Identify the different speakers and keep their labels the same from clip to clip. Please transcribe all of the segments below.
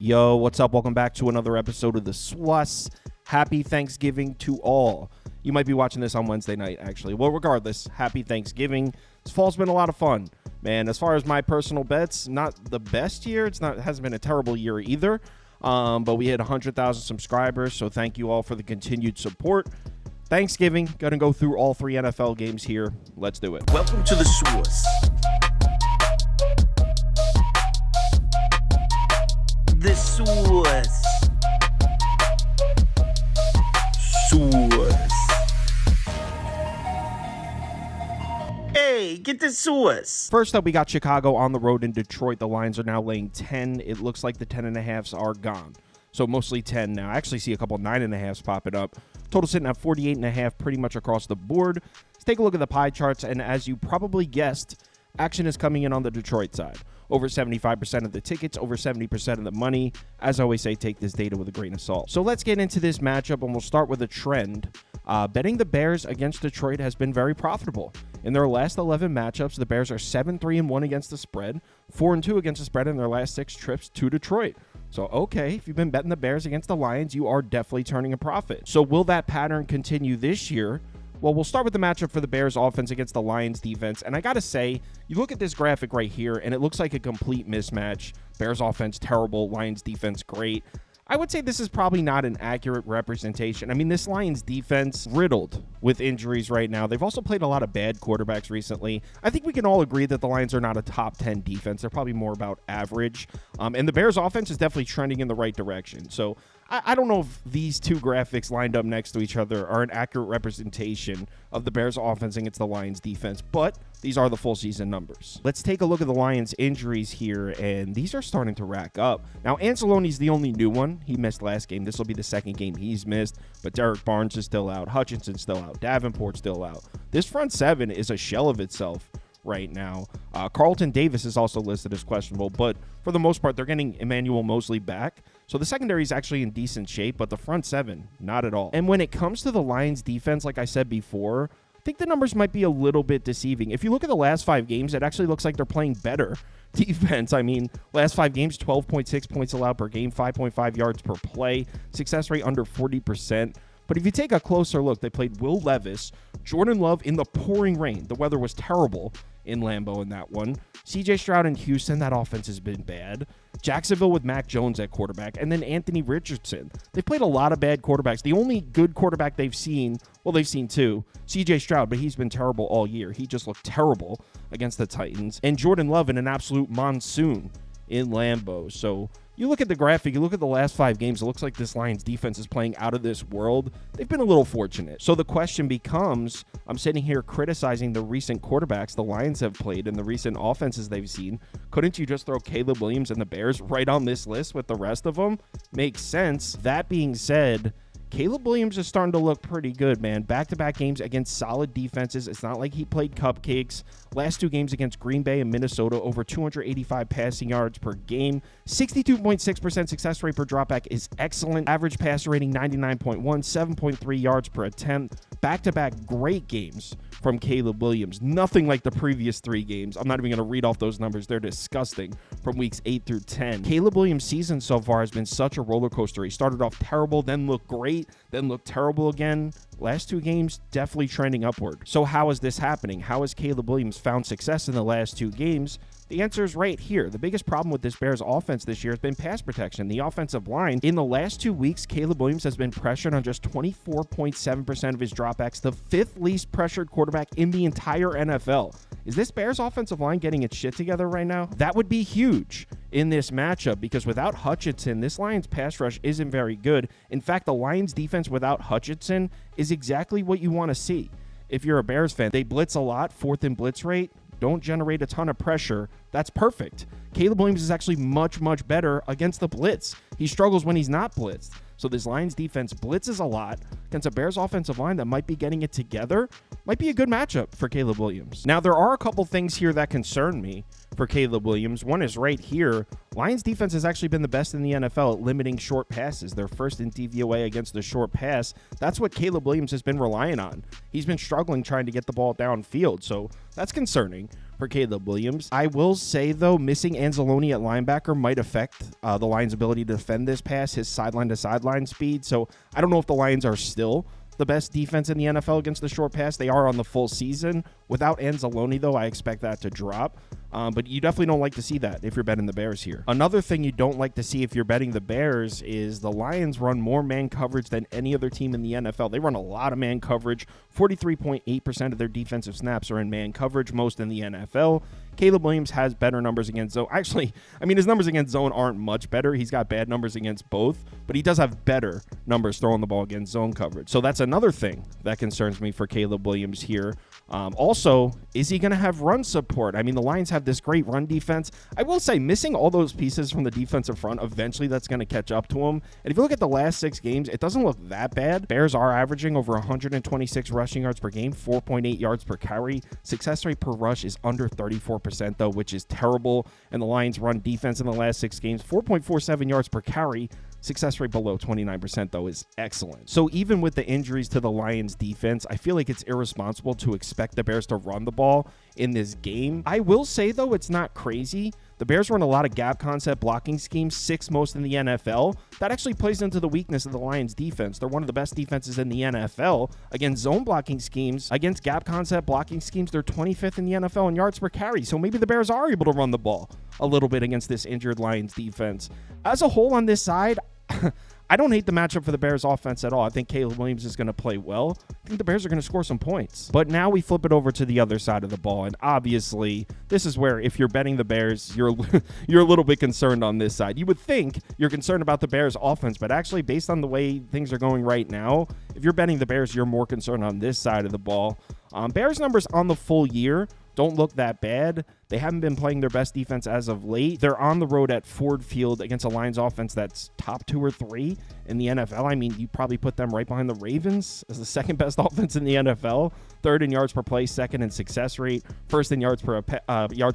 Speaker 1: Yo, what's up? Welcome back to another episode of The Swass. Happy Thanksgiving to all. You might be watching this on Wednesday night, actually. Well, regardless, happy Thanksgiving. This fall's been a lot of fun, man. As far as my personal bets, not the best year. It hasn't been a terrible year either. But we hit 100,000 subscribers, so thank you all for the continued support. Thanksgiving, gonna go through all 3 NFL games here. Let's do it.
Speaker 2: Welcome to The Swass. The Swass. Swass. Hey, get the sauce.
Speaker 1: First up, we got Chicago on the road in Detroit. The lines are now laying 10. It looks like the 10.5s are gone. So mostly 10 now. I actually see a couple 9.5s popping up. Total sitting at 48.5 pretty much across the board. Let's take a look at the pie charts. And as you probably guessed, action is coming in on the Detroit side. Over 75% of the tickets, over 70% of the money. As I always say, take this data with a grain of salt. So let's get into this matchup, and we'll start with a trend. Betting the Bears against Detroit has been very profitable. In their last 11 matchups, the Bears are 7-3-1 against the spread, 4-2 against the spread in their last 6 trips to Detroit. So, okay, if you've been betting the Bears against the Lions, you are definitely turning a profit. So will that pattern continue this year? Well, we'll start with the matchup for the Bears offense against the Lions defense. And I got to say, you look at this graphic right here, and it looks like a complete mismatch. Bears offense, terrible. Lions defense, great. I would say this is probably not an accurate representation. I mean, this Lions defense riddled with injuries right now. They've also played a lot of bad quarterbacks recently. I think we can all agree that the Lions are not a top 10 defense. They're probably more about average. And the Bears offense is definitely trending in the right direction. So I don't know if these two graphics lined up next to each other are an accurate representation of the Bears offense against the Lions defense, but these are the full season numbers. Let's take a look at the Lions injuries here, and these are starting to rack up. Now, Ancelotti's the only new one. He missed last game. This will be the second game he's missed, but Derek Barnes is still out. Hutchinson's still out. Davenport's still out. This front seven is a shell of itself right now. Carlton Davis is also listed as questionable, but for the most part, they're getting Emmanuel Mosley back. So the secondary is actually in decent shape, but the front seven, not at all. And when it comes to the Lions defense, like I said before, I think the numbers might be a little bit deceiving. If you look at the last 5 games, it actually looks like they're playing better defense. I mean, last 5 games, 12.6 points allowed per game, 5.5 yards per play, success rate under 40%. But if you take a closer look, they played Will Levis, Jordan Love in the pouring rain. The weather was terrible in Lambeau in that one. C.J. Stroud in Houston, that offense has been bad. Jacksonville with Mac Jones at quarterback, and then Anthony Richardson. They've played a lot of bad quarterbacks. The only good quarterback they've seen, well, they've seen 2, C.J. Stroud, but he's been terrible all year. He just looked terrible against the Titans. And Jordan Love in an absolute monsoon in Lambeau. So you look at the graphic, you look at the last 5 games, it looks like this Lions defense is playing out of this world. They've been a little fortunate. So the question becomes, I'm sitting here criticizing the recent quarterbacks the Lions have played and the recent offenses they've seen. Couldn't you just throw Caleb Williams and the Bears right on this list with the rest of them? Makes sense. That being said, Caleb Williams is starting to look pretty good, man. Back-to-back games against solid defenses. It's not like he played cupcakes. Last 2 games against Green Bay and Minnesota, over 285 passing yards per game. 62.6% success rate per dropback is excellent. Average passer rating 99.1, 7.3 yards per attempt. Back-to-back great games from Caleb Williams. Nothing like the previous 3 games. I'm not even going to read off those numbers. They're disgusting from weeks 8 through 10. Caleb Williams' season so far has been such a roller coaster. He started off terrible, then looked great, then looked terrible again. Last 2 games, definitely trending upward. So how is this happening? How has Caleb Williams found success in the last 2 games? The answer is right here. The biggest problem with this Bears offense this year has been pass protection. The offensive line, in the last 2 weeks, Caleb Williams has been pressured on just 24.7% of his dropbacks, the 5th least pressured quarterback in the entire NFL. Is this Bears offensive line getting its shit together right now? That would be huge in this matchup, because without Hutchinson, this Lions pass rush isn't very good. In fact, the Lions defense without Hutchinson is exactly what you want to see. If you're a Bears fan, they blitz a lot, 4th in blitz rate, don't generate a ton of pressure. That's perfect. Caleb Williams is actually much, much better against the blitz. He struggles when he's not blitzed. So this Lions defense blitzes a lot against a Bears offensive line that might be getting it together. Might be a good matchup for Caleb Williams. Now, there are a couple things here that concern me for Caleb Williams. One is right here. Lions defense has actually been the best in the NFL at limiting short passes. They're first in DVOA against the short pass. That's what Caleb Williams has been relying on. He's been struggling trying to get the ball downfield, so that's concerning for Caleb Williams. I will say, though, missing Anzalone at linebacker might affect the Lions' ability to defend this pass, his sideline-to-sideline speed. So I don't know if the Lions are still the best defense in the NFL against the short pass. They are on the full season. Without Anzalone, though, I expect that to drop. But you definitely don't like to see that if you're betting the Bears here. Another thing you don't like to see if you're betting the Bears is the Lions run more man coverage than any other team in the NFL. They run a lot of man coverage. 43.8% of their defensive snaps are in man coverage, most in the NFL. Caleb Williams has better numbers against zone. Actually, I mean, his numbers against zone aren't much better. He's got bad numbers against both, but he does have better numbers throwing the ball against zone coverage. So that's another thing that concerns me for Caleb Williams here. Also, is he going to have run support? I mean, the Lions have this great run defense. I will say, missing all those pieces from the defensive front, eventually that's going to catch up to him. And if you look at the last 6 games, it doesn't look that bad. Bears are averaging over 126 rushing yards per game, 4.8 yards per carry. Success rate per rush is under 34%, though, which is terrible. And the Lions run defense in the last 6 games, 4.47 yards per carry. Success rate below 29%, though, is excellent. So even with the injuries to the Lions defense, I feel like it's irresponsible to expect the Bears to run the ball in this game. I will say, though, it's not crazy. The Bears run a lot of gap concept blocking schemes, 6th most in the NFL. That actually plays into the weakness of the Lions defense. They're one of the best defenses in the NFL. Against zone blocking schemes, against gap concept blocking schemes, they're 25th in the NFL in yards per carry. So maybe the Bears are able to run the ball a little bit against this injured Lions defense. As a whole on this side, I don't hate the matchup for the Bears offense at all. I think Caleb Williams is going to play well. I think the Bears are going to score some points. But now we flip it over to the other side of the ball. And obviously, this is where if you're betting the Bears, you're a little bit concerned on this side. You would think you're concerned about the Bears offense, but actually based on the way things are going right now, if you're betting the Bears, you're more concerned on this side of the ball. Bears numbers on the full year don't look that bad. They haven't been playing their best defense as of late. They're on the road at Ford Field against a Lions offense that's top 2 or 3 in the NFL. I mean, you probably put them right behind the Ravens as the second best offense in the NFL. 3rd in yards per play, 2nd in success rate, 1st in yards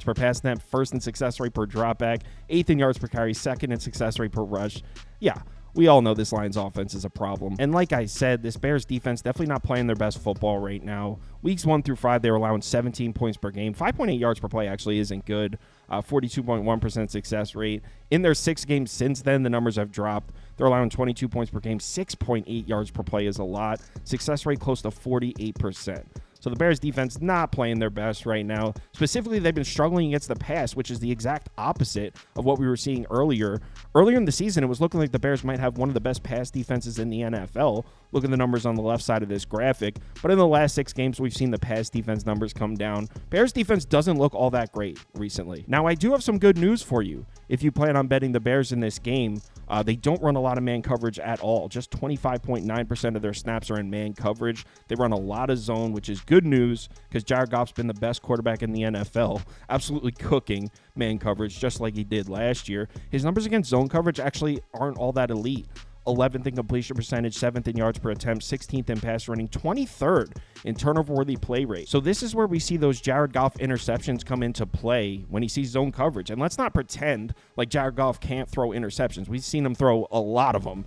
Speaker 1: per pass attempt, 1st in success rate per dropback, 8th in yards per carry, 2nd in success rate per rush. Yeah. We all know this Lions offense is a problem. And like I said, this Bears defense definitely not playing their best football right now. Weeks 1 through 5, they're allowing 17 points per game. 5.8 yards per play actually isn't good. 42.1% success rate. In their 6 games since then, the numbers have dropped. They're allowing 22 points per game. 6.8 yards per play is a lot. Success rate close to 48%. So the Bears defense not playing their best right now. Specifically, they've been struggling against the pass, which is the exact opposite of what we were seeing earlier. Earlier in the season, it was looking like the Bears might have one of the best pass defenses in the NFL. Look at the numbers on the left side of this graphic. But in the last 6 games, we've seen the pass defense numbers come down. Bears defense doesn't look all that great recently. Now, I do have some good news for you. If you plan on betting the Bears in this game, they don't run a lot of man coverage at all. Just 25.9% of their snaps are in man coverage. They run a lot of zone, which is good news because Jared Goff's been the best quarterback in the NFL, absolutely cooking man coverage just like he did last year. His numbers against zone coverage actually aren't all that elite. 11th in completion percentage, 7th in yards per attempt, 16th in pass running, 23rd in turnover-worthy play rate. So this is where we see those Jared Goff interceptions come into play when he sees zone coverage. And let's not pretend like Jared Goff can't throw interceptions. We've seen him throw a lot of them.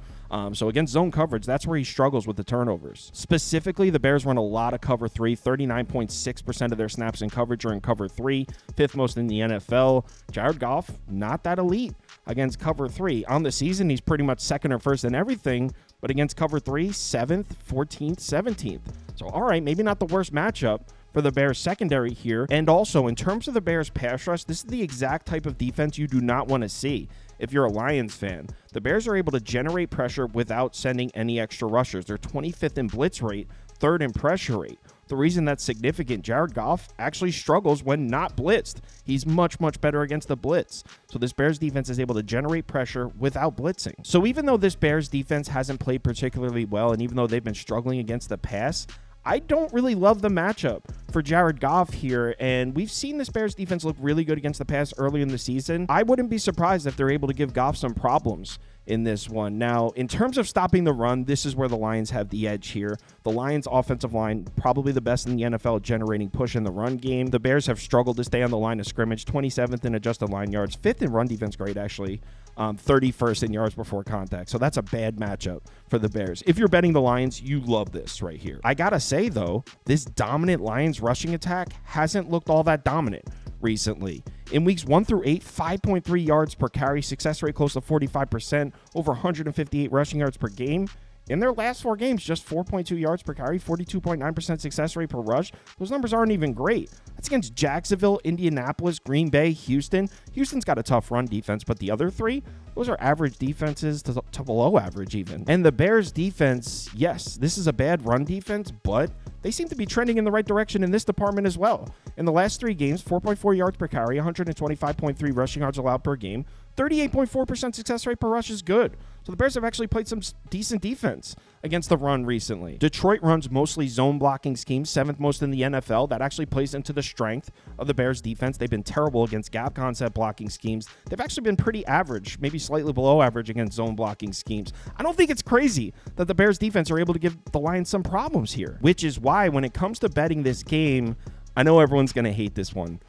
Speaker 1: So against zone coverage, that's where he struggles with the turnovers. Specifically, the Bears run a lot of cover 3. 39.6% of their snaps in coverage are in cover 3, 5th most in the NFL. Jared Goff, not that elite against cover 3. On the season, he's pretty much 2nd or 1st in everything, but against cover 3, 7th, 14th, 17th. So, all right, maybe not the worst matchup for the Bears secondary here. And also, in terms of the Bears pass rush, this is the exact type of defense you do not want to see. If you're a Lions fan, the Bears are able to generate pressure without sending any extra rushers. They're 25th in blitz rate, 3rd in pressure rate. The reason that's significant, Jared Goff actually struggles when not blitzed. He's much, much better against the blitz. So this Bears defense is able to generate pressure without blitzing. So even though this Bears defense hasn't played particularly well, and even though they've been struggling against the pass, I don't really love the matchup for Jared Goff here, and we've seen this Bears defense look really good against the pass early in the season. I wouldn't be surprised if they're able to give Goff some problems in this one. Now, in terms of stopping the run, this is where the Lions have the edge here. The Lions offensive line, probably the best in the NFL at generating push in the run game. The Bears have struggled to stay on the line of scrimmage, 27th in adjusted line yards, 5th in run defense grade, actually, 31st in yards before contact. So that's a bad matchup for the Bears. If you're betting the Lions, you love this right here. I gotta say, though, this dominant Lions rushing attack hasn't looked all that dominant. recently. In weeks 1 through 8, 5.3 yards per carry, success rate close to 45%, over 158 rushing yards per game. In their last 4 games, just 4.2 yards per carry, 42.9% success rate per rush. Those numbers aren't even great. That's against Jacksonville, Indianapolis, Green Bay, Houston. Houston's got a tough run defense, but the other 3, those are average defenses to below average even. And the Bears defense, yes, this is a bad run defense, but they seem to be trending in the right direction in this department as well. In the last 3 games, 4.4 yards per carry, 125.3 rushing yards allowed per game, 38.4% success rate per rush is good. So the Bears have actually played some decent defense against the run recently. Detroit runs mostly zone blocking schemes, 7th most in the NFL. That actually plays into the strength of the Bears defense. They've been terrible against gap concept blocking schemes. They've actually been pretty average, maybe slightly below average against zone blocking schemes. I don't think it's crazy that the Bears defense are able to give the Lions some problems here, which is why when it comes to betting this game, I know everyone's going to hate this one.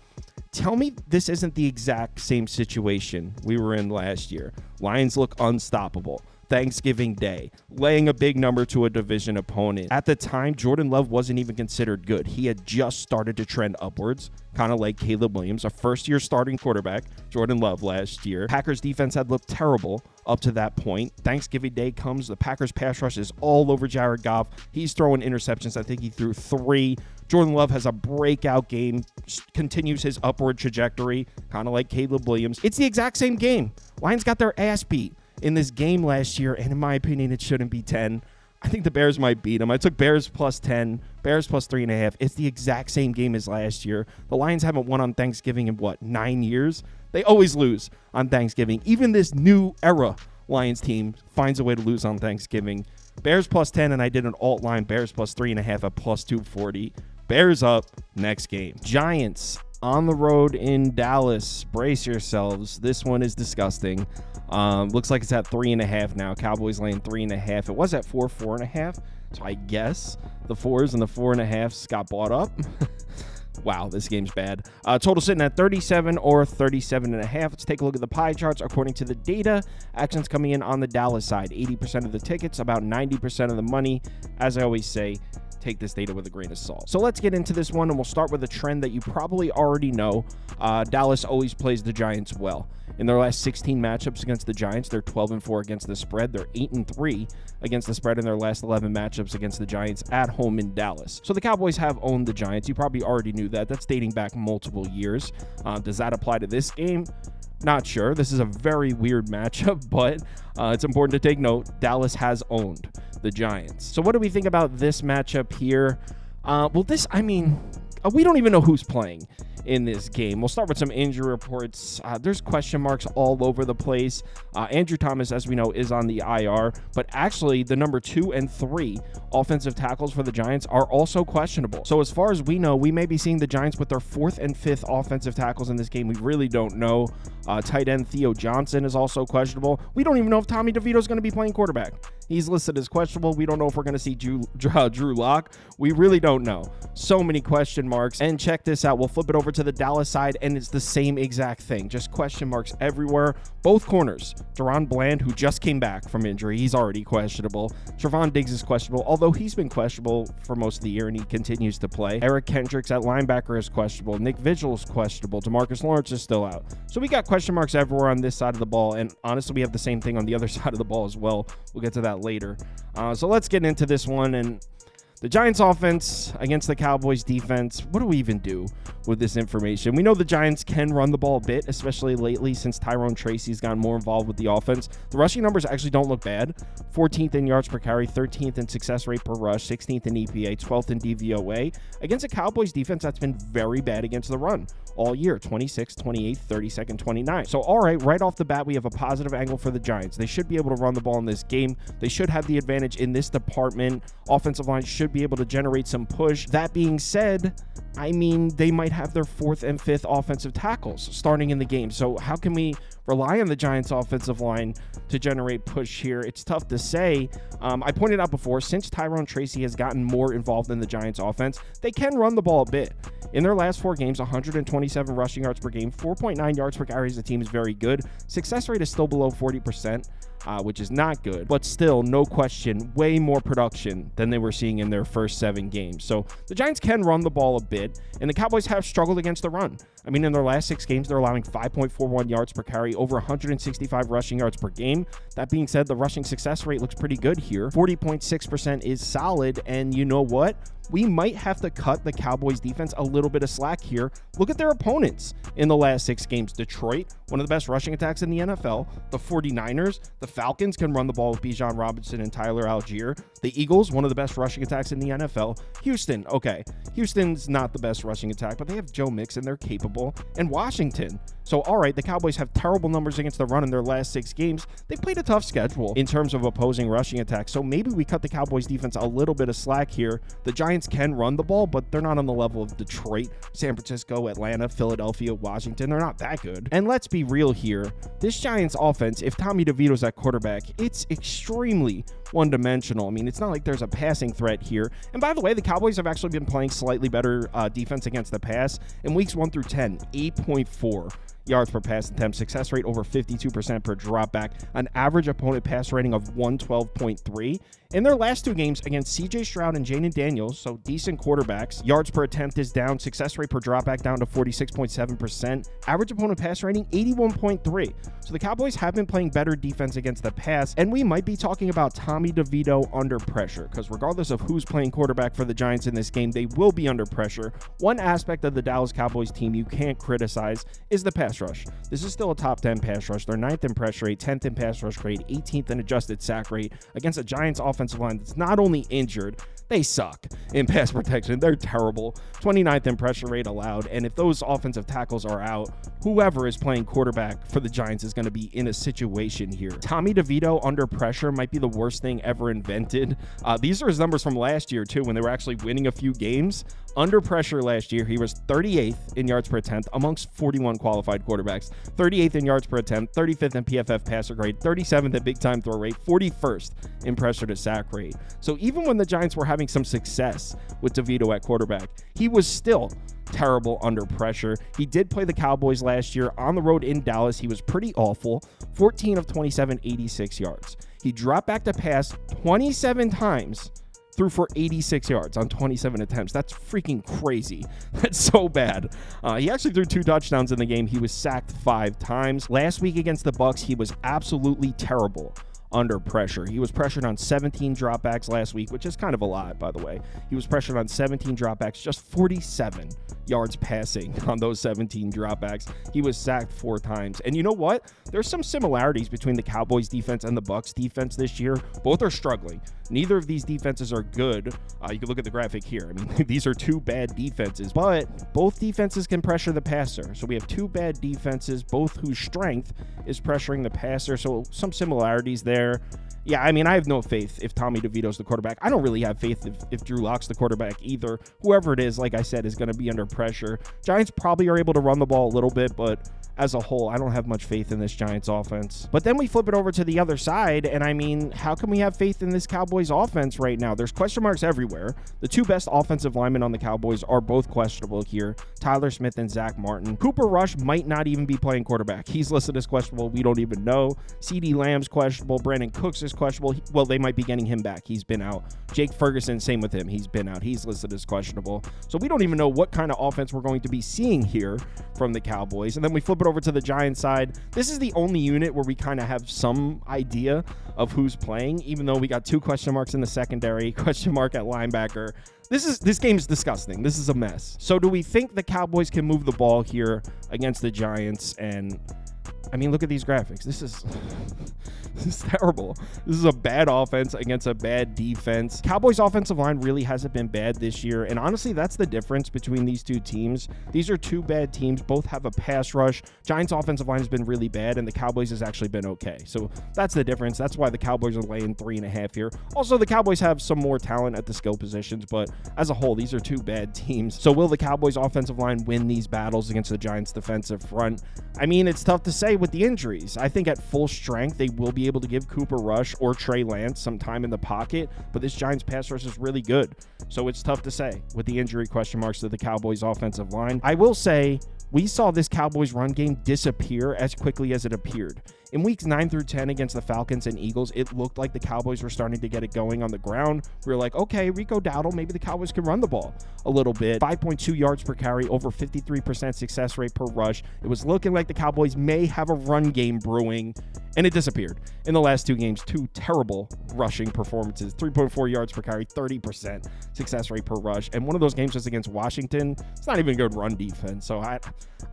Speaker 1: Tell me this isn't the exact same situation we were in last year. Lions look unstoppable. Thanksgiving Day, laying a big number to a division opponent. At the time, Jordan Love wasn't even considered good. He had just started to trend upwards, kind of like Caleb Williams, a first-year starting quarterback, Jordan Love last year. Packers defense had looked terrible up to that point. Thanksgiving Day comes, the Packers pass rush is all over Jared Goff. He's throwing interceptions. I think he threw 3. Jordan Love has a breakout game, continues his upward trajectory, kind of like Caleb Williams. It's the exact same game. Lions got their ass beat in this game last year, and in my opinion, it shouldn't be 10. I think the Bears might beat them. I took Bears plus 10, Bears plus 3.5. It's the exact same game as last year. The Lions haven't won on Thanksgiving in, 9 years? They always lose on Thanksgiving. Even this new era Lions team finds a way to lose on Thanksgiving. Bears plus 10, and I did an alt line, Bears plus 3.5 at plus 240. Bears up next game. Giants on the road in Dallas. Brace yourselves. This one is disgusting. Looks like it's at 3.5 now. Cowboys laying 3.5. It was at 4.5. So I guess the 4s and the 4.5s got bought up. Wow, this game's bad. Total sitting at 37 or 37.5. Let's take a look at the pie charts. According to the data, action's coming in on the Dallas side. 80% of the tickets, about 90% of the money. As I always say, take this data with a grain of salt. So let's get into this one, and we'll start with a trend that you probably already know. Dallas always plays the Giants well. In their last 16 matchups against the Giants, they're 12-4 against the spread. They're 8-3 against the spread in their last 11 matchups against the Giants at home in Dallas. So the Cowboys have owned the Giants. You probably already knew that. That's dating back multiple years. Does that apply to this game? Not sure. This is a very weird matchup, but it's important to take note. Dallas has owned the Giants. So what do we think about this matchup here? We don't even know who's playing in this game. We'll start with some injury reports. There's question marks all over the place. Andrew Thomas, as we know, is on the IR, but actually the number 2 and 3 offensive tackles for the Giants are also questionable. So as far as we know, we may be seeing the Giants with their 4th and 5th offensive tackles in this game. We really don't know. Tight end Theo Johnson is also questionable. We don't even know if Tommy DeVito is going to be playing quarterback. He's listed as questionable. We don't know if we're going to see Drew Lock. We really don't know. So many question marks. And check this out. We'll flip it over to the Dallas side, and it's the same exact thing. Just question marks everywhere. Both corners. Deron Bland, who just came back from injury, he's already questionable. Trevon Diggs is questionable, although he's been questionable for most of the year, and he continues to play. Eric Kendricks at linebacker is questionable. Nick Vigil is questionable. DeMarcus Lawrence is still out. So we got question marks everywhere on this side of the ball, and honestly, we have the same thing on the other side of the ball as well. We'll get to that later. So let's get into this one. And the Giants offense against the Cowboys defense, what do we even do with this information? We know the Giants can run the ball a bit, especially lately since Tyrone Tracy's gotten more involved with the offense. The rushing numbers actually don't look bad. 14th in yards per carry, 13th in success rate per rush, 16th in EPA, 12th in DVOA. Against a Cowboys defense that's been very bad against the run all year, 26, 28, 32nd, 29. So all right off the bat, we have a positive angle for the Giants. They should be able to run the ball in this game. They should have the advantage in this department. Offensive line should be able to generate some push. That being said, they might have their 4th and 5th offensive tackles starting in the game. So how can we rely on the Giants offensive line to generate push here? It's tough to say. I pointed out before, since Tyrone Tracy has gotten more involved in the Giants offense, they can run the ball a bit. In their last 4 games, 127 rushing yards per game, 4.9 yards per carry as a team is very good. Success rate is still below 40%. which is not good, but still, no question, way more production than they were seeing in their first 7 games. So the Giants can run the ball a bit, and the Cowboys have struggled against the run. I mean, in their last 6 games, they're allowing 5.41 yards per carry, over 165 rushing yards per game. That being said, the rushing success rate looks pretty good here. 40.6% is solid, and you know what? We might have to cut the Cowboys defense a little bit of slack here. Look at their opponents in the last 6 games. Detroit, one of the best rushing attacks in the NFL. The 49ers, the Falcons can run the ball with Bijan Robinson and Tyler Algier. The Eagles, one of the best rushing attacks in the NFL. Houston, okay. Houston's not the best rushing attack, but they have Joe Mixon, they're capable. And Washington. So, all right, the Cowboys have terrible numbers against the run in their last 6 games. They played a tough schedule in terms of opposing rushing attacks. So maybe we cut the Cowboys defense a little bit of slack here. The Giants can run the ball, but they're not on the level of Detroit, San Francisco, Atlanta, Philadelphia, Washington. They're not that good. And let's be real here. This Giants offense, if Tommy DeVito's at quarterback, it's extremely one-dimensional. I mean, it's not like there's a passing threat here. And by the way, the Cowboys have actually been playing slightly better defense against the pass. In weeks 1 through 10, 8.4 yards per pass attempt, success rate over 52% per dropback, an average opponent pass rating of 112.3. In their last 2 games against CJ Stroud and Jaden Daniels, so decent quarterbacks, yards per attempt is down, success rate per dropback down to 46.7%, average opponent pass rating 81.3. So the Cowboys have been playing better defense against the pass, and we might be talking about Tommy DeVito under pressure, because regardless of who's playing quarterback for the Giants in this game, they will be under pressure. One aspect of the Dallas Cowboys team you can't criticize is the pass rush. This is still a top 10 pass rush. They're 9th in pressure rate, 10th in pass rush grade, 18th in adjusted sack rate against a Giants offensive line that's not only injured, they suck in pass protection. They're terrible. 29th in pressure rate allowed. And if those offensive tackles are out, whoever is playing quarterback for the Giants is going to be in a situation here. Tommy DeVito under pressure might be the worst thing ever invented. These are his numbers from last year, too, when they were actually winning a few games. Under pressure last year, he was 38th in yards per attempt amongst 41 qualified quarterbacks, 38th in yards per attempt, 35th in PFF passer grade, 37th in big time throw rate, 41st in pressure to sack rate. So even when the Giants were having some success with DeVito at quarterback, he was still terrible under pressure. He did play the Cowboys last year on the road in Dallas. He was pretty awful. 14 of 27, 86 yards. He dropped back to pass 27 times, threw for 86 yards on 27 attempts. That's freaking crazy. That's so bad. He actually threw 2 touchdowns in the game. He was sacked 5 times. Last week against the Bucs, he was absolutely terrible under pressure. He was pressured on 17 dropbacks last week, which is kind of a lot, by the way. He was pressured on 17 dropbacks, just 47 yards passing on those 17 dropbacks. He was sacked 4 times. And you know what? There's some similarities between the Cowboys defense and the Bucs defense this year. Both are struggling. Neither of these defenses are good. You can look at the graphic here. I mean, these are 2 bad defenses, but both defenses can pressure the passer. So we have 2 bad defenses, both whose strength is pressuring the passer. So some similarities there. Yeah, I mean, I have no faith if Tommy DeVito's the quarterback. I don't really have faith if Drew Lock's the quarterback either. Whoever it is, like I said, is going to be under pressure. Giants probably are able to run the ball a little bit, but as a whole, I don't have much faith in this Giants offense. But then we flip it over to the other side, and I mean, how can we have faith in this Cowboys offense right now? There's question marks everywhere. The 2 best offensive linemen on the Cowboys are both questionable here, Tyler Smith and Zach Martin. Cooper Rush might not even be playing quarterback. He's listed as questionable. We don't even know. CeeDee Lamb's questionable. Brandon Cooks is questionable. Well, they might be getting him back. He's been out. Jake Ferguson, same with him. He's been out. He's listed as questionable. So we don't even know what kind of offense we're going to be seeing here from the Cowboys. And then we flip it over to the Giants side. This is the only unit where we kind of have some idea of who's playing, even though we got 2 question marks in the secondary, question mark at linebacker. This game is disgusting. This is a mess. So do we think the Cowboys can move the ball here against the Giants? And I mean, look at these graphics. This is terrible. This is a bad offense against a bad defense. Cowboys offensive line really hasn't been bad this year. And honestly, that's the difference between these 2 teams. These are 2 bad teams. Both have a pass rush. Giants offensive line has been really bad, and the Cowboys has actually been okay. So that's the difference. That's why the Cowboys are laying 3.5 here. Also, the Cowboys have some more talent at the skill positions, but as a whole, these are 2 bad teams. So will the Cowboys offensive line win these battles against the Giants defensive front? I mean, it's tough to say with the injuries. I think at full strength, they will be be able to give Cooper Rush or Trey Lance some time in the pocket, but this Giants pass rush is really good. So it's tough to say with the injury question marks to the Cowboys offensive line. I will say we saw this Cowboys run game disappear as quickly as it appeared. In weeks 9 through 10 against the Falcons and Eagles, it looked like the Cowboys were starting to get it going on the ground. We were like, okay, Rico Dowdle, maybe the Cowboys can run the ball a little bit. 5.2 yards per carry, over 53% success rate per rush. It was looking like the Cowboys may have a run game brewing, and it disappeared. In the last 2 games, 2 terrible rushing performances. 3.4 yards per carry, 30% success rate per rush. And one of those games was against Washington. It's not even a good run defense, so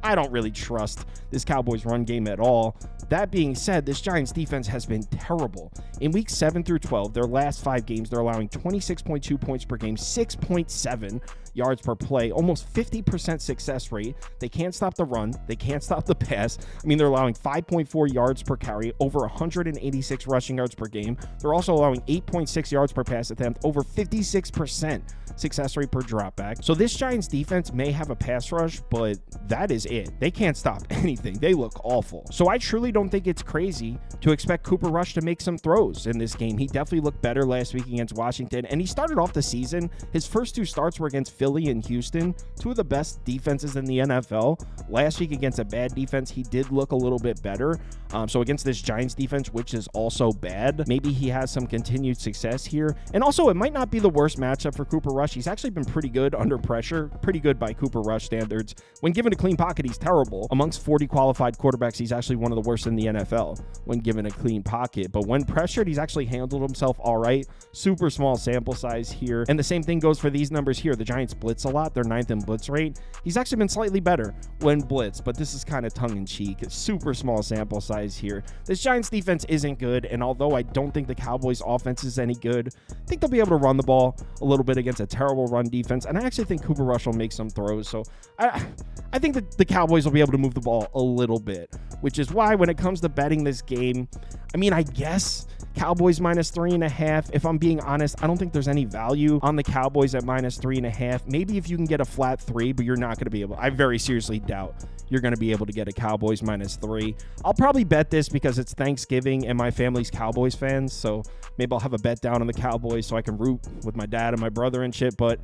Speaker 1: I don't really trust this Cowboys run game at all. That being said, this Giants defense has been terrible. In weeks 7 through 12, their last 5 games, they're allowing 26.2 points per game, 6.7 yards per play, almost 50% success rate. They can't stop the run. They can't stop the pass. I mean, they're allowing 5.4 yards per carry, over 186 rushing yards per game. They're also allowing 8.6 yards per pass attempt, over 56% success rate per dropback. So this Giants defense may have a pass rush, but that is it. They can't stop anything. They look awful. So I truly don't think it's crazy to expect Cooper Rush to make some throws in this game. He definitely looked better last week against Washington, and he started off the season. His first 2 starts were against Philly and Houston, 2 of the best defenses in the NFL. Last week against a bad defense, he did look a little bit better. So against this Giants defense, which is also bad, maybe he has some continued success here. And also, it might not be the worst matchup for Cooper Rush. He's actually been pretty good under pressure, pretty good by Cooper Rush standards. When given a clean pocket, he's terrible. Amongst 40 qualified quarterbacks, he's actually one of the worst in the NFL when given a clean pocket. But when pressured, he's actually handled himself all right. Super small sample size here. And the same thing goes for these numbers here. The Giants blitz a lot. They're 9th in blitz rate. He's actually been slightly better when blitz, but this is kind of tongue-in-cheek. It's super small sample size here. This Giants defense isn't good, and although I don't think the Cowboys offense is any good, I think they'll be able to run the ball a little bit against a terrible run defense, and I actually think Cooper Rush will make some throws. So I think that the Cowboys will be able to move the ball a little bit, which is why when it comes to betting this game, I mean, I guess Cowboys minus 3.5. If I'm being honest, I don't think there's any value on the Cowboys at minus 3.5. Maybe if you can get a flat 3, but you're not going to be able. I very seriously doubt you're going to be able to get a Cowboys minus 3. I'll probably bet this because it's Thanksgiving and my family's Cowboys fans, so maybe I'll have a bet down on the Cowboys so I can root with my dad and my brother and shit, but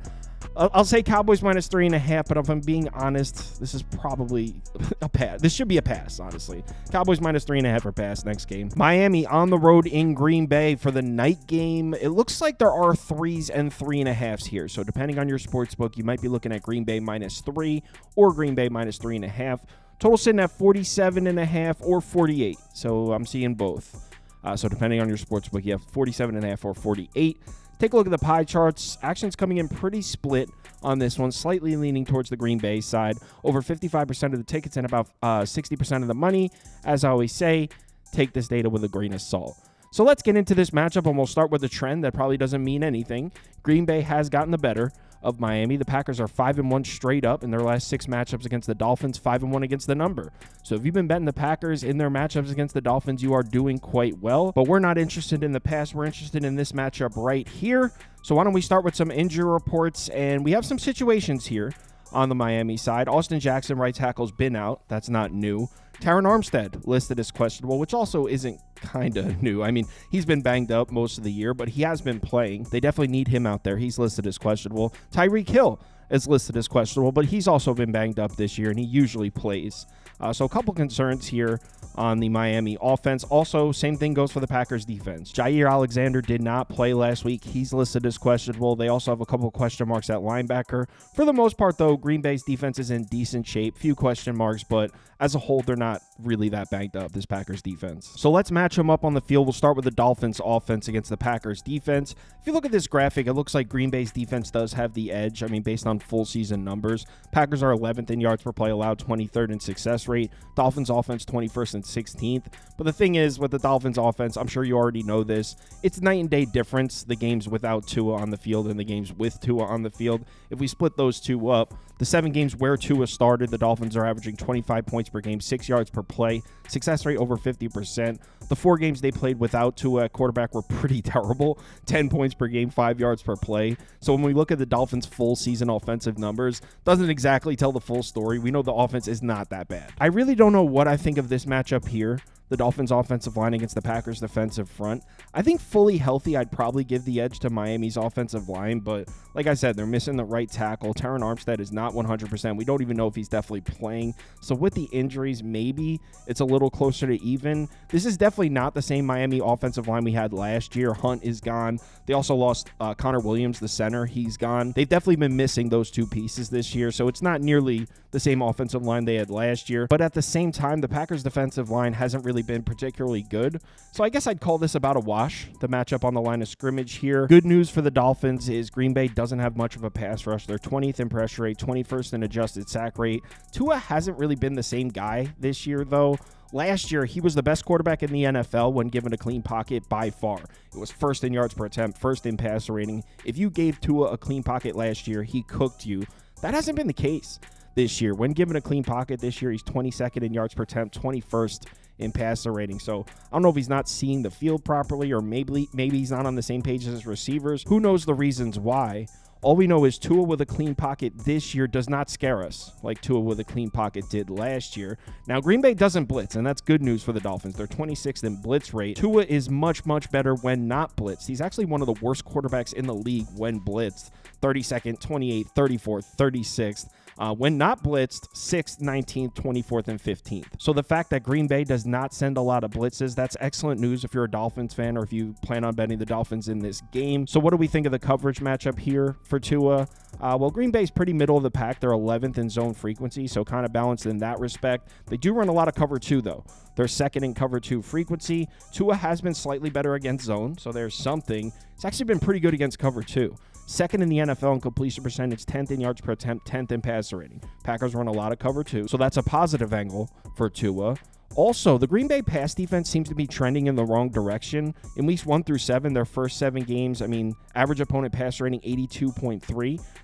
Speaker 1: I'll say Cowboys minus 3.5, but if I'm being honest, this is probably a pass. This should be a pass, honestly. Cowboys minus 3.5 or pass next game. Miami on the road in Green Bay for the night game. It looks like there are 3s and 3.5s here. So depending on your sports book, you might be looking at Green Bay minus 3 or Green Bay minus 3.5. Total sitting at 47.5 or 48. So I'm seeing both. So depending on your sports book, you have 47.5 or 48. Take a look at the pie charts. Action's coming in pretty split on this one, slightly leaning towards the Green Bay side. Over 55% of the tickets and about 60% of the money. As I always say, take this data with a grain of salt. So let's get into this matchup, and we'll start with a trend that probably doesn't mean anything. Green Bay has gotten the better of Miami. The Packers are 5-1 straight up in their last 6 matchups against the Dolphins, 5-1 against the number. So if you've been betting the Packers in their matchups against the Dolphins, you are doing quite well. But we're not interested in the past. We're interested in this matchup right here. So why don't we start with some injury reports, and we have some situations here on the Miami side. Austin Jackson, right tackle's been out. That's not new. Taron Armstead listed as questionable, which also isn't kind of new. I mean, he's been banged up most of the year, but he has been playing. They definitely need him out there. He's listed as questionable. Tyreek Hill is listed as questionable, but he's also been banged up this year, and he usually plays. So a couple concerns here on the Miami offense. Also, same thing goes for the Packers defense. Jair Alexander did not play last week. He's listed as questionable. They also have a couple question marks at linebacker. For the most part, though, Green Bay's defense is in decent shape. Few question marks, but as a whole, they're not really that banged up, this Packers defense. So let's match them up on the field. We'll start with the Dolphins offense against the Packers defense. If you look at this graphic, it looks like Green Bay's defense does have the edge. I mean, based on full season numbers, Packers are 11th in yards per play allowed, 23rd in success rate. Dolphins offense 21st and 16th. But the thing is, with the Dolphins offense, I'm sure you already know this, it's night and day difference, the games without Tua on the field and the games with Tua on the field. If we split those two up, the 7 games where Tua started, the Dolphins are averaging 25 points per game, 6 yards per play, success rate over 50%. The 4 games they played without Tua at quarterback were pretty terrible, 10 points per game, 5 yards per play. So when we look at the Dolphins' full season offensive numbers, doesn't exactly tell the full story. We know the offense is not that bad. I really don't know what I think of this matchup here the Dolphins offensive line against the Packers defensive front. I think fully healthy, I'd probably give the edge to Miami's offensive line, but like I said, they're missing the right tackle. Terron Armstead is not 100%. We don't even know if he's definitely playing. So with the injuries, maybe it's a little closer to even. This is definitely not the same Miami offensive line we had last year. Hunt is gone. They also lost Connor Williams, the center. He's gone. They've definitely been missing those two pieces this year, so it's not nearly the same offensive line they had last year. But at the same time, the Packers defensive line hasn't really been particularly good. So I guess I'd call this about a wash, the matchup on the line of scrimmage here. Good news for the Dolphins is Green Bay doesn't have much of a pass rush. They're 20th in pressure rate, 21st in adjusted sack rate. Tua hasn't really been the same guy this year, though. Last year, he was the best quarterback in the NFL when given a clean pocket by far. It was first in yards per attempt, first in passer rating. If you gave Tua a clean pocket last year, he cooked you. That hasn't been the case this year. When given a clean pocket this year, he's 22nd in yards per attempt, 21st in passer rating. So I don't know if he's not seeing the field properly, or maybe he's not on the same page as his receivers. Who knows the reasons why? All we know is Tua with a clean pocket this year does not scare us like Tua with a clean pocket did last year. Now, Green Bay doesn't blitz, and that's good news for the Dolphins. They're 26th in blitz rate. Tua is much, much better when not blitzed. He's actually one of the worst quarterbacks in the league when blitzed. 32nd, 28th, 34th, 36th. When not blitzed, 6th, 19th, 24th, and 15th. So the fact that Green Bay does not send a lot of blitzes, that's excellent news if you're a Dolphins fan or if you plan on betting the Dolphins in this game. So what do we think of the coverage matchup here for Tua? Well, Green Bay's pretty middle of the pack. They're 11th in zone frequency, so kind of balanced in that respect. They do run a lot of cover 2, though. They're second in cover 2 frequency. Tua has been slightly better against zone, so there's something. It's actually been pretty good against cover 2. Second in the NFL in completion percentage, 10th in yards per attempt, 10th in passer rating. Packers run a lot of cover 2, so that's a positive angle for Tua. Also, the Green Bay pass defense seems to be trending in the wrong direction. In weeks 1 through 7, their first 7 games, average opponent passer rating 82.3,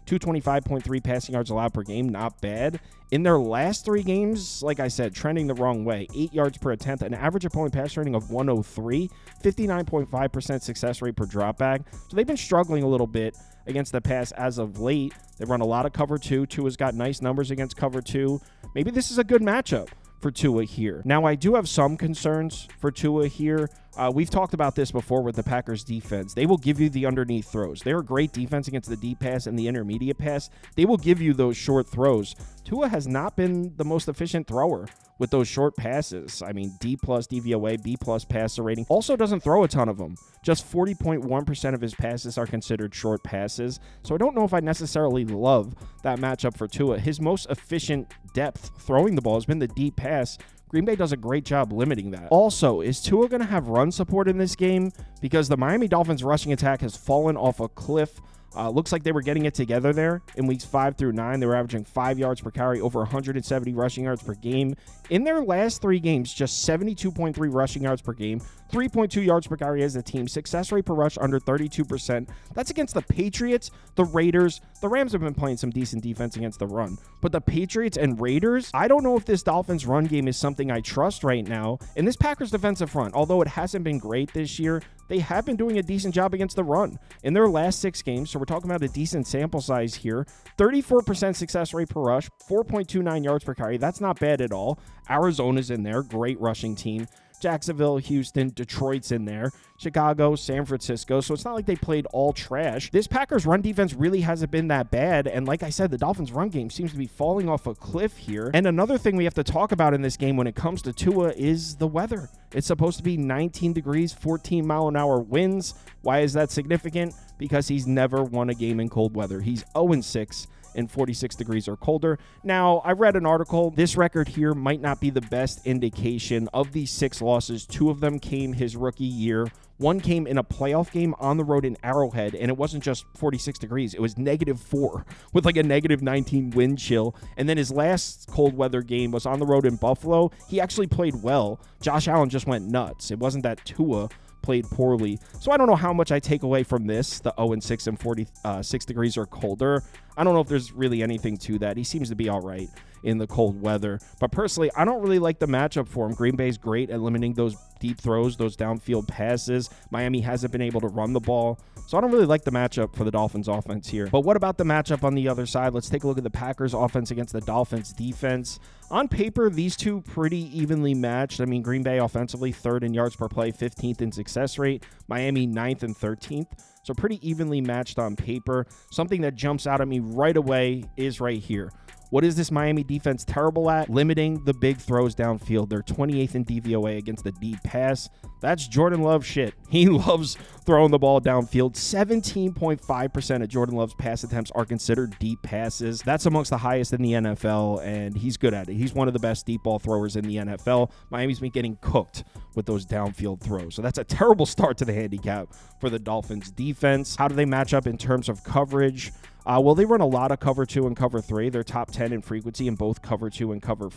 Speaker 1: 225.3 passing yards allowed per game, not bad. In their last 3 games, like I said, trending the wrong way. 8 yards per attempt, an average opponent pass rating of 103, 59.5% success rate per dropback. So they've been struggling a little bit against the pass as of late. They run a lot of cover 2. Tua's got nice numbers against cover 2. Maybe this is a good matchup for Tua here. Now, I do have some concerns for Tua here. We've talked about this before with the Packers defense. They will give you the underneath throws. They're a great defense against the deep pass and the intermediate pass. They will give you those short throws. Tua has not been the most efficient thrower with those short passes. D plus DVOA, B plus passer rating. Also doesn't throw a ton of them. Just 40.1% of his passes are considered short passes. So I don't know if I necessarily love that matchup for Tua. His most efficient depth throwing the ball has been the deep pass. Green Bay does a great job limiting that. Also, is Tua going to have run support in this game? Because the Miami Dolphins rushing attack has fallen off a cliff. Looks like they were getting it together there in weeks 5 through 9. They were averaging 5 yards per carry, over 170 rushing yards per game. In their last 3 games, just 72.3 rushing yards per game, 3.2 yards per carry as a team, success rate per rush under 32%. That's against the Patriots, the Raiders. The Rams have been playing some decent defense against the run. But the Patriots and Raiders, I don't know if this Dolphins run game is something I trust right now. And this Packers defensive front, although it hasn't been great this year, they have been doing a decent job against the run. In their last 6 games, so we're talking about a decent sample size here, 34% success rate per rush, 4.29 yards per carry. That's not bad at all. Arizona's in there, great rushing team. Jacksonville, Houston, Detroit's in there, Chicago, San Francisco. So it's not like they played all trash. This Packers run defense really hasn't been that bad. And like I said, the Dolphins run game seems to be falling off a cliff here. And another thing we have to talk about in this game when it comes to Tua is the weather. It's supposed to be 19 degrees, 14 mile an hour winds. Why is that significant? Because he's never won a game in cold weather. He's 0-6 in 46 degrees or colder. Now, I read an article. This record here might not be the best indication. Of these 6 losses, 2 of them came his rookie year. One came in a playoff game on the road in Arrowhead, and it wasn't just 46 degrees. It was -4 with like a -19 wind chill. And then his last cold weather game was on the road in Buffalo. He actually played well. Josh Allen just went nuts. It wasn't that Tua played poorly. So I don't know how much I take away from this, the 0-6 and 46 degrees or colder. I don't know if there's really anything to that. He seems to be all right in the cold weather. But personally, I don't really like the matchup for him. Green Bay's great at limiting those deep throws, those downfield passes. Miami hasn't been able to run the ball. So I don't really like the matchup for the Dolphins offense here. But what about the matchup on the other side? Let's take a look at the Packers offense against the Dolphins defense. On paper, these two pretty evenly matched. I mean, Green Bay offensively 3rd in yards per play, 15th in success rate. Miami 9th and 13th. So pretty evenly matched on paper. Something that jumps out at me right away is right here. What is this Miami defense terrible at? Limiting the big throws downfield. They're 28th in DVOA against the deep pass. That's Jordan Love shit. He loves throwing the ball downfield. 17.5% of Jordan Love's pass attempts are considered deep passes. That's amongst the highest in the NFL, and he's good at it. He's one of the best deep ball throwers in the NFL. Miami's been getting cooked with those downfield throws. So that's a terrible start to the handicap for the Dolphins defense. How do they match up in terms of coverage? Well, they run a lot of cover 2 and cover 3. They're top 10 in frequency in both cover 2 and cover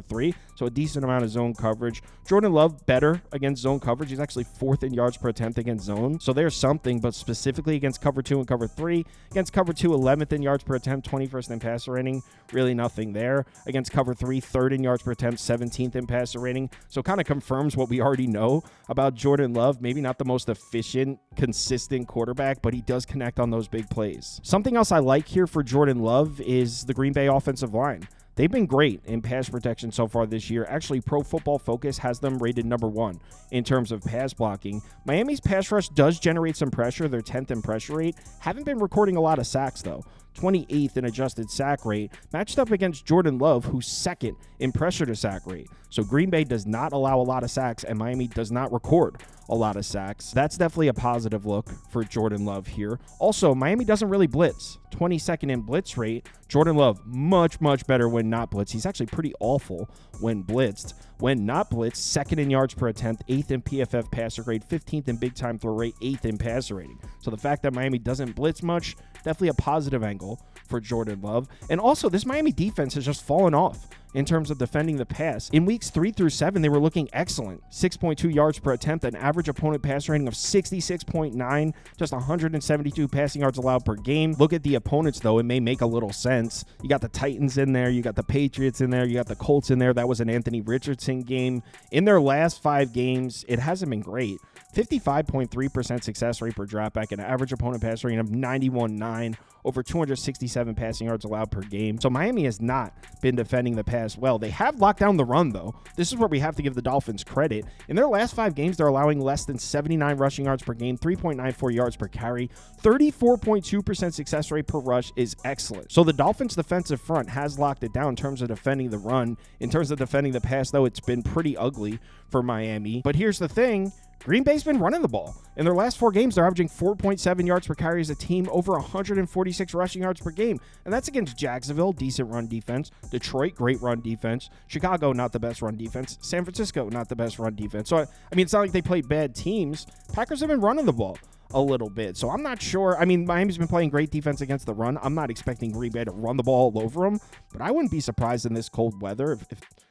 Speaker 1: 3. So a decent amount of zone coverage. Jordan Love better against zone coverage. He's actually 4th in yards per attempt against zone. So there's something, but specifically against cover 2 and cover 3. Against cover 2, 11th in yards per attempt, 21st in passer rating. Really nothing there. Against cover 3, 3rd in yards per attempt, 17th in passer rating. So kind of confirms what we already know about Jordan Love. Maybe not the most efficient, consistent quarterback, but he does connect on those big plays. Something else I like here for Jordan Love is the Green Bay offensive line. They've been great in pass protection so far this year. Actually, Pro Football Focus has them rated number 1 in terms of pass blocking. Miami's pass rush does generate some pressure. They're 10th in pressure rate. Haven't been recording a lot of sacks, though. 28th in adjusted sack rate, matched up against Jordan Love, who's 2nd in pressure to sack rate. So Green Bay does not allow a lot of sacks, and Miami does not record a lot of sacks. That's definitely a positive look for Jordan Love here. Also, Miami doesn't really blitz. 22nd in blitz rate. Jordan Love, much better when not blitzed. He's actually pretty awful when blitzed. When not blitzed, 2nd in yards per attempt, 8th in PFF passer grade, 15th in big time throw rate, 8th in passer rating. So the fact that Miami doesn't blitz much, definitely a positive angle for Jordan Love. And also, this Miami defense has just fallen off in terms of defending the pass. In weeks 3 through 7, they were looking excellent. 6.2 yards per attempt, an average opponent passer rating of 66.9, just 172 passing yards allowed per game. Look at the opponents, though. It may make a little sense. You got the Titans in there. You got the Patriots in there. You got the Colts in there. That was an Anthony Richardson game. In their last 5 games, it hasn't been great. 55.3% success rate per dropback, an average opponent passer rating of 91.9, over 267 passing yards allowed per game. So Miami has not been defending the pass well. They have locked down the run, though. This is where we have to give the Dolphins credit. In their last 5 games, they're allowing less than 79 rushing yards per game, 3.94 yards per carry. 34.2% success rate per rush is excellent. So the Dolphins' defensive front has locked it down in terms of defending the run. In terms of defending the pass, though, it's been pretty ugly for Miami. But here's the thing. Green Bay's been running the ball. In their last 4 games, they're averaging 4.7 yards per carry as a team, over 146 rushing yards per game. And that's against Jacksonville, decent run defense. Detroit, great run defense. Chicago, not the best run defense. San Francisco, not the best run defense. So, I mean, it's not like they played bad teams. Packers have been running the ball a little bit. So I'm not sure. I mean, Miami's been playing great defense against the run. I'm not expecting Green Bay to run the ball all over them, but I wouldn't be surprised in this cold weather if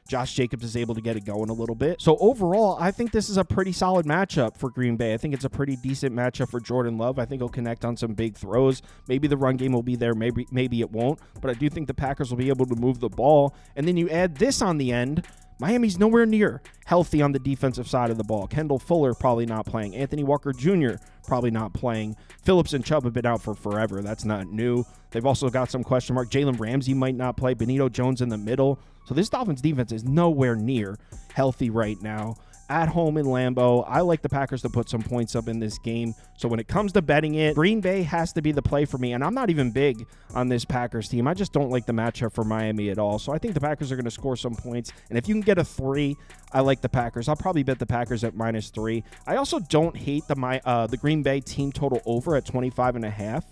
Speaker 1: Josh Jacobs is able to get it going a little bit. So overall, I think this is a pretty solid matchup for Green Bay. I think it's a pretty decent matchup for Jordan Love. I think he'll connect on some big throws. Maybe the run game will be there. Maybe it won't. But I do think the Packers will be able to move the ball. And then you add this on the end. Miami's nowhere near healthy on the defensive side of the ball. Kendall Fuller probably not playing. Anthony Walker Jr. probably not playing. Phillips and Chubb have been out for forever. That's not new. They've also got some question mark. Jalen Ramsey might not play. Benito Jones in the middle. So this Dolphins defense is nowhere near healthy right now. At home in Lambeau, I like the Packers to put some points up in this game. So when it comes to betting it, Green Bay has to be the play for me. And I'm not even big on this Packers team. I just don't like the matchup for Miami at all. So I think the Packers are going to score some points. And if you can get a 3, I like the Packers. I'll probably bet the Packers at -3. I also don't hate the Green Bay team total over at 25.5.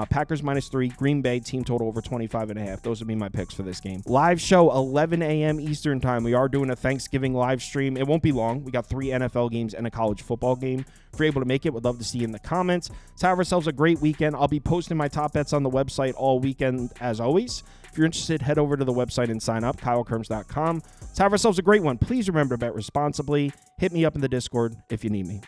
Speaker 1: Packers -3, Green Bay team total over 25.5. Those would be my picks for this game. Live show, 11 a.m. Eastern time. We are doing a Thanksgiving live stream. It won't be long. We got 3 NFL games and a college football game. If you're able to make it, would love to see you in the comments. Let's have ourselves a great weekend. I'll be posting my top bets on the website all weekend as always. If you're interested, head over to the website and sign up, KyleKirms.com. Let's have ourselves a great one. Please remember to bet responsibly. Hit me up in the Discord if you need me.